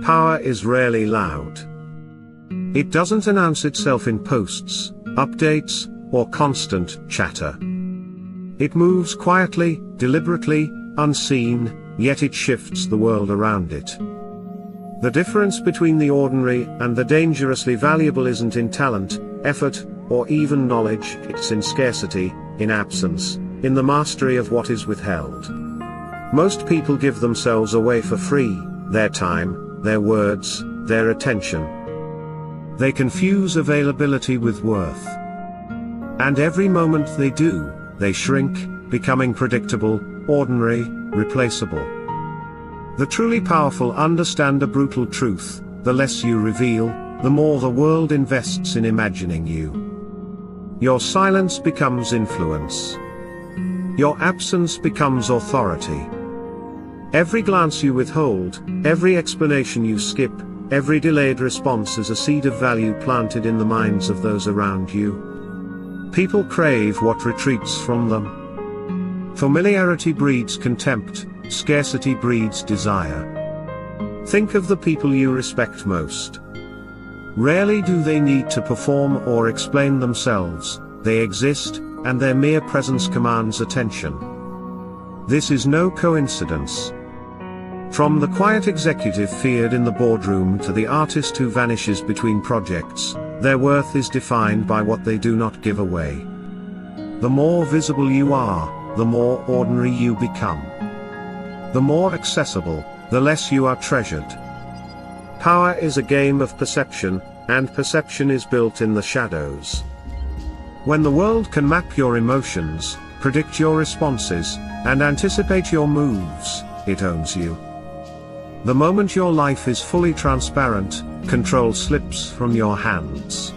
Power is rarely loud. It doesn't announce itself in posts, updates, or constant chatter. It moves quietly, deliberately, unseen, yet it shifts the world around it. The difference between the ordinary and the dangerously valuable isn't in talent, effort, or even knowledge, it's in scarcity, in absence, in the mastery of what is withheld. Most people give themselves away for free, their time, their words, their attention. They confuse availability with worth. And every moment they do, they shrink, becoming predictable, ordinary, replaceable. The truly powerful understand a brutal truth: the less you reveal, the more the world invests in imagining you. Your silence becomes influence. Your absence becomes authority. Every glance you withhold, every explanation you skip, every delayed response is a seed of value planted in the minds of those around you. People crave what retreats from them. Familiarity breeds contempt, scarcity breeds desire. Think of the people you respect most. Rarely do they need to perform or explain themselves, they exist, and their mere presence commands attention. This is no coincidence. From the quiet executive feared in the boardroom to the artist who vanishes between projects, their worth is defined by what they do not give away. The more visible you are, the more ordinary you become. The more accessible, the less you are treasured. Power is a game of perception, and perception is built in the shadows. When the world can map your emotions, predict your responses, and anticipate your moves, it owns you. The moment your life is fully transparent, control slips from your hands.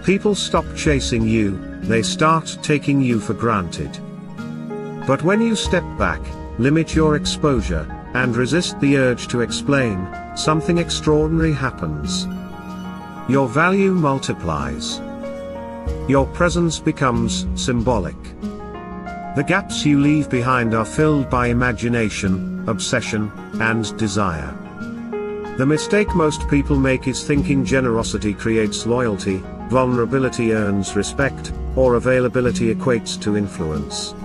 People stop chasing you, they start taking you for granted. But when you step back, limit your exposure, and resist the urge to explain, something extraordinary happens. Your value multiplies. Your presence becomes symbolic. The gaps you leave behind are filled by imagination, obsession, and desire. The mistake most people make is thinking generosity creates loyalty, vulnerability earns respect, or availability equates to influence.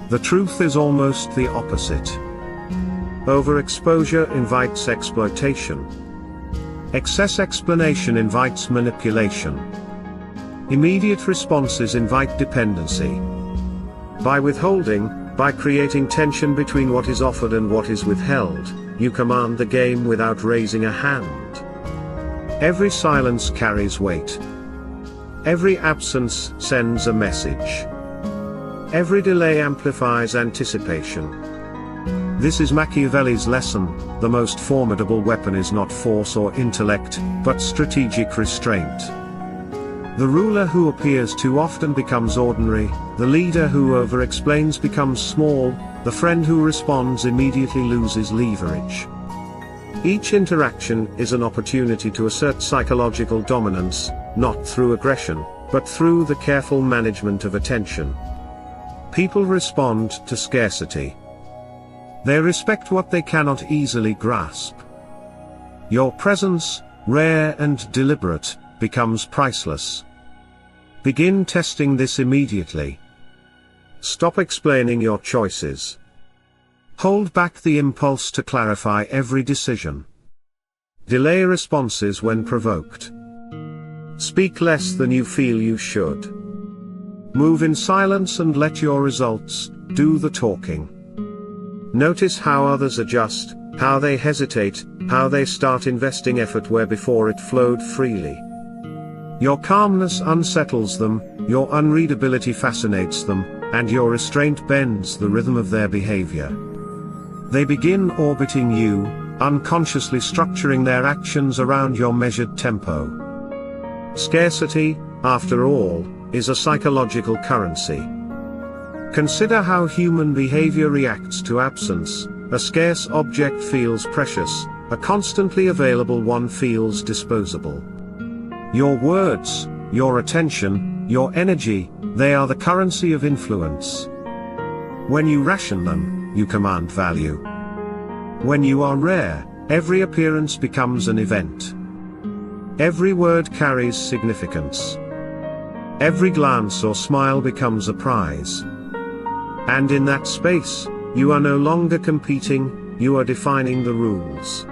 The truth is almost the opposite. Overexposure invites exploitation. Excess explanation invites manipulation. Immediate responses invite dependency. By withholding, by creating tension between what is offered and what is withheld, you command the game without raising a hand. Every silence carries weight. Every absence sends a message. Every delay amplifies anticipation. This is Machiavelli's lesson: the most formidable weapon is not force or intellect, but strategic restraint. The ruler who appears too often becomes ordinary, the leader who over-explains becomes small, the friend who responds immediately loses leverage. Each interaction is an opportunity to assert psychological dominance, not through aggression, but through the careful management of attention. People respond to scarcity. They respect what they cannot easily grasp. Your presence, rare and deliberate, becomes priceless. Begin testing this immediately. Stop explaining your choices. Hold back the impulse to clarify every decision. Delay responses when provoked. Speak less than you feel you should. Move in silence and let your results do the talking. Notice how others adjust, how they hesitate, how they start investing effort where before it flowed freely. Your calmness unsettles them, your unreadability fascinates them, and your restraint bends the rhythm of their behavior. They begin orbiting you, unconsciously structuring their actions around your measured tempo. Scarcity, after all, is a psychological currency. Consider how human behavior reacts to absence. A scarce object feels precious, a constantly available one feels disposable. Your words, your attention, your energy, they are the currency of influence. When you ration them, you command value. When you are rare, Every appearance becomes an event. Every word carries significance. Every glance or smile becomes a prize. And in that space, you are no longer competing, you are defining the rules.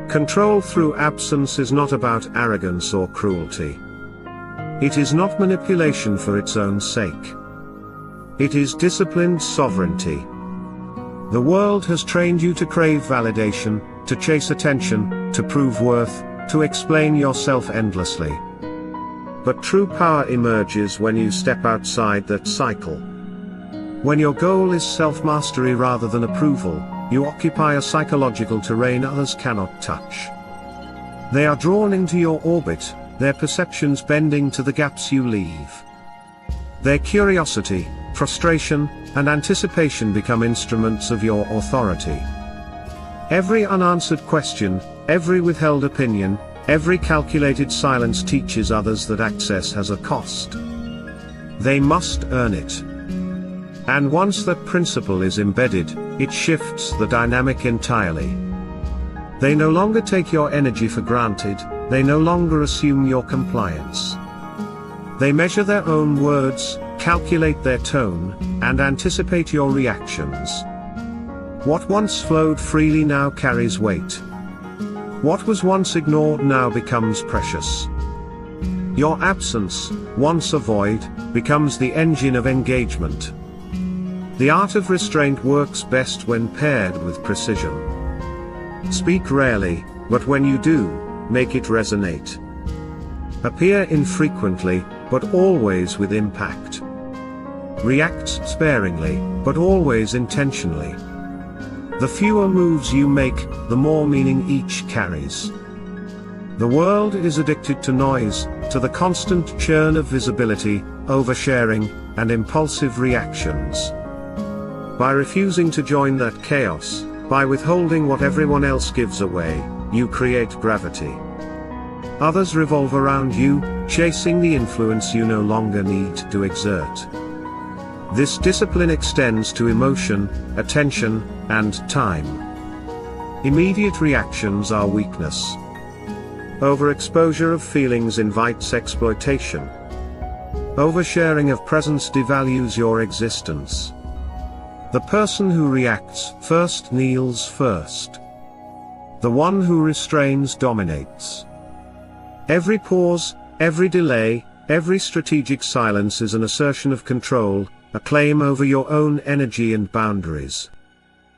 Control through absence is not about arrogance or cruelty. It is not manipulation for its own sake. It is disciplined sovereignty. The world has trained you to crave validation, to chase attention, to prove worth, to explain yourself endlessly. But true power emerges when you step outside that cycle. When your goal is self-mastery rather than approval, you occupy a psychological terrain others cannot touch. They are drawn into your orbit, their perceptions bending to the gaps you leave. Their curiosity, frustration, and anticipation become instruments of your authority. Every unanswered question, every withheld opinion, every calculated silence teaches others that access has a cost. They must earn it. And once that principle is embedded, it shifts the dynamic entirely. They no longer take your energy for granted, they no longer assume your compliance. They measure their own words, calculate their tone, and anticipate your reactions. What once flowed freely now carries weight. What was once ignored now becomes precious. Your absence, once a void, becomes the engine of engagement. The art of restraint works best when paired with precision. Speak rarely, but when you do, make it resonate. Appear infrequently, but always with impact. React sparingly, but always intentionally. The fewer moves you make, the more meaning each carries. The world is addicted to noise, to the constant churn of visibility, oversharing, and impulsive reactions. By refusing to join that chaos, by withholding what everyone else gives away, you create gravity. Others revolve around you, chasing the influence you no longer need to exert. This discipline extends to emotion, attention, and time. Immediate reactions are weakness. Overexposure of feelings invites exploitation. Oversharing of presence devalues your existence. The person who reacts first kneels first. The one who restrains dominates. Every pause, every delay, every strategic silence is an assertion of control, a claim over your own energy and boundaries.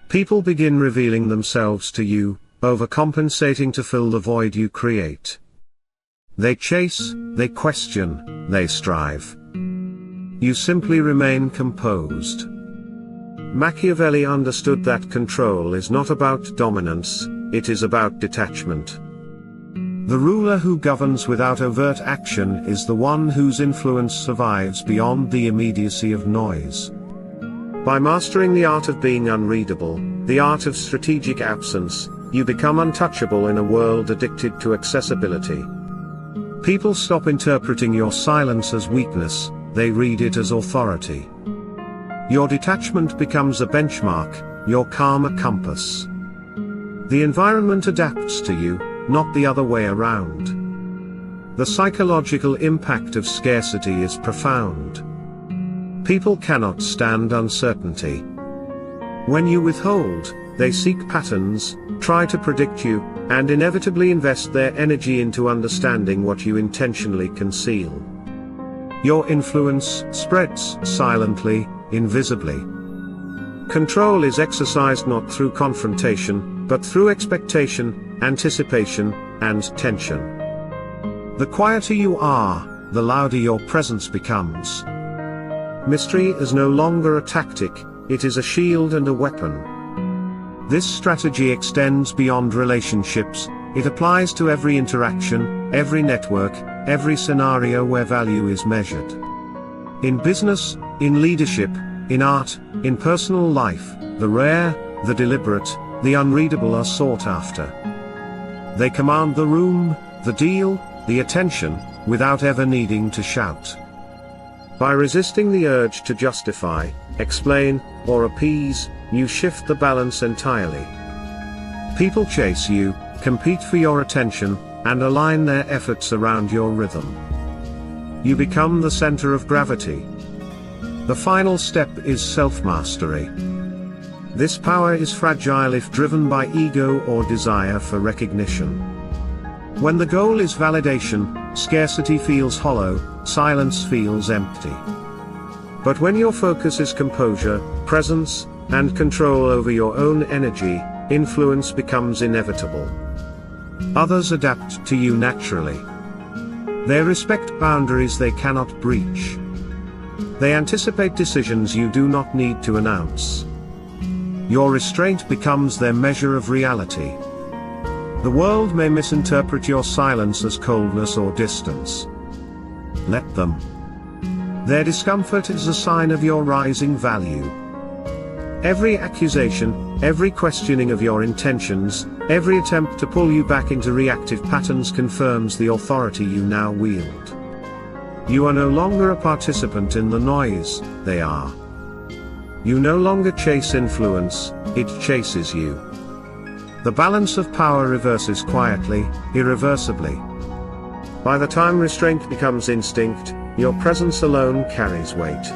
People begin revealing themselves to you, overcompensating to fill the void you create. They chase, they question, they strive. You simply remain composed. Machiavelli understood that control is not about dominance, it is about detachment. The ruler who governs without overt action is the one whose influence survives beyond the immediacy of noise. By mastering the art of being unreadable, the art of strategic absence, you become untouchable in a world addicted to accessibility. People stop interpreting your silence as weakness, they read it as authority. Your detachment becomes a benchmark, your calm a compass. The environment adapts to you, not the other way around. The psychological impact of scarcity is profound. People cannot stand uncertainty. When you withhold, they seek patterns, try to predict you, and inevitably invest their energy into understanding what you intentionally conceal. Your influence spreads silently, invisibly. Control is exercised not through confrontation, but through expectation, anticipation, and tension. The quieter you are, the louder your presence becomes. Mystery is no longer a tactic, it is a shield and a weapon. This strategy extends beyond relationships, it applies to every interaction, every network, every scenario where value is measured. In business, in leadership, in art, in personal life, the rare, the deliberate, the unreadable are sought after. They command the room, the deal, the attention, without ever needing to shout. By resisting the urge to justify, explain, or appease, you shift the balance entirely. People chase you, compete for your attention, and align their efforts around your rhythm. You become the center of gravity. The final step is self-mastery. This power is fragile if driven by ego or desire for recognition. When the goal is validation, scarcity feels hollow, silence feels empty. But when your focus is composure, presence, and control over your own energy, influence becomes inevitable. Others adapt to you naturally. They respect boundaries they cannot breach. They anticipate decisions you do not need to announce. Your restraint becomes their measure of reality. The world may misinterpret your silence as coldness or distance. Let them. Their discomfort is a sign of your rising value. Every accusation, every questioning of your intentions, every attempt to pull you back into reactive patterns confirms the authority you now wield. You are no longer a participant in the noise, they are. You no longer chase influence, it chases you. The balance of power reverses quietly, irreversibly. By the time restraint becomes instinct, your presence alone carries weight.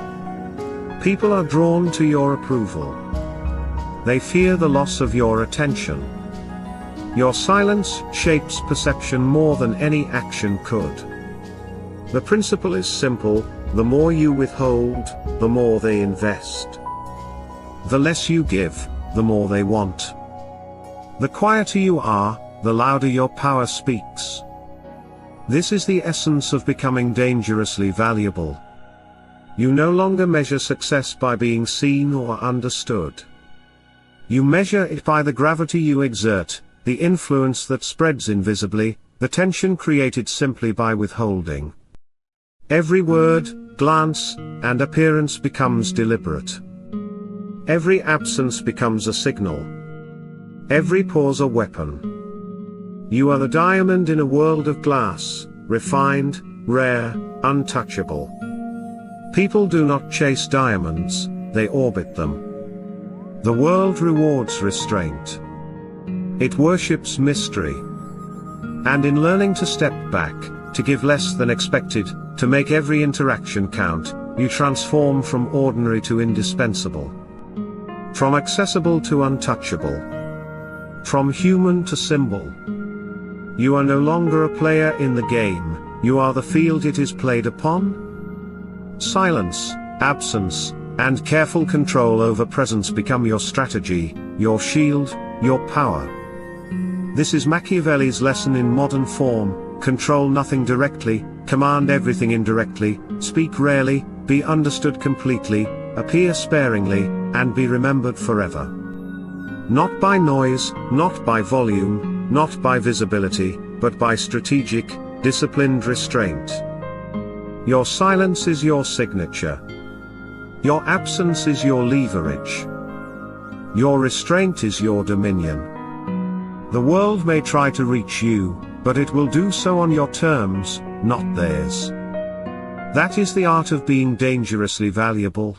People are drawn to your approval. They fear the loss of your attention. Your silence shapes perception more than any action could. The principle is simple: the more you withhold, the more they invest. The less you give, the more they want. The quieter you are, the louder your power speaks. This is the essence of becoming dangerously valuable. You no longer measure success by being seen or understood. You measure it by the gravity you exert, the influence that spreads invisibly, the tension created simply by withholding. Every word, glance, and appearance becomes deliberate. Every absence becomes a signal. Every pause a weapon. You are the diamond in a world of glass, refined, rare, untouchable. People do not chase diamonds, they orbit them. The world rewards restraint. It worships mystery. And in learning to step back, to give less than expected, to make every interaction count, you transform from ordinary to indispensable. From accessible to untouchable. From human to symbol. You are no longer a player in the game, you are the field it is played upon. Silence, absence, and careful control over presence become your strategy, your shield, your power. This is Machiavelli's lesson in modern form: control nothing directly, command everything indirectly, speak rarely, be understood completely, appear sparingly, and be remembered forever. Not by noise, not by volume, not by visibility, but by strategic, disciplined restraint. Your silence is your signature. Your absence is your leverage. Your restraint is your dominion. The world may try to reach you, but it will do so on your terms, not theirs. That is the art of being dangerously valuable.